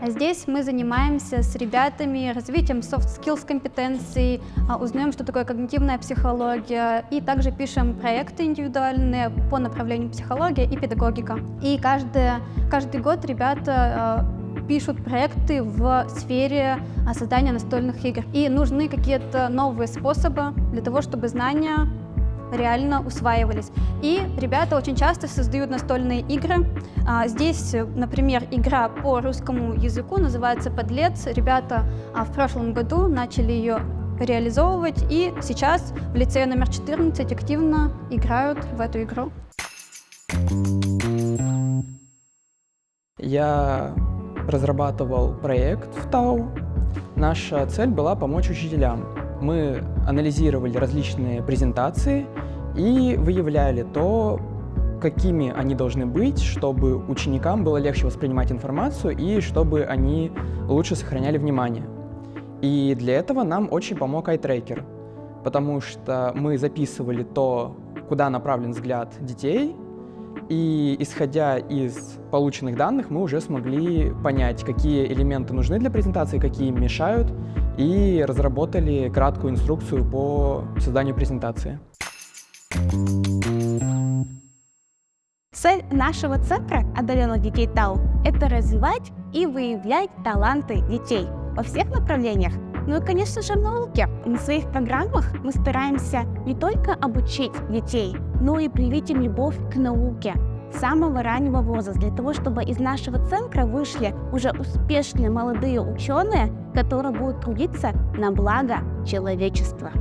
Здесь мы занимаемся с ребятами развитием soft skills компетенций, узнаем, что такое когнитивная психология, и также пишем проекты индивидуальные по направлению психология и педагогика. И каждый год ребята пишут проекты в сфере создания настольных игр. И нужны какие-то новые способы для того, чтобы знания реально усваивались. И ребята очень часто создают настольные игры. Здесь, например, игра по русскому языку называется «Подлец». Ребята в прошлом году начали ее реализовывать, и сейчас в лицее номер 14 активно играют в эту игру. Я разрабатывал проект в ТАУ. Наша цель была помочь учителям. Мы анализировали различные презентации и выявляли то, какими они должны быть, чтобы ученикам было легче воспринимать информацию и чтобы они лучше сохраняли внимание. И для этого нам очень помог iTracker, потому что мы записывали то, куда направлен взгляд детей, и исходя из полученных данных мы уже смогли понять, какие элементы нужны для презентации, какие им мешают, и разработали краткую инструкцию по созданию презентации. Цель нашего центра «Одаренных детей ТАУ» — это развивать и выявлять таланты детей во всех направлениях. Ну и, конечно же, в науке. На своих программах мы стараемся не только обучить детей, но и привить им любовь к науке с самого раннего возраста, для того, чтобы из нашего центра вышли уже успешные молодые ученые, которые будут трудиться на благо человечества.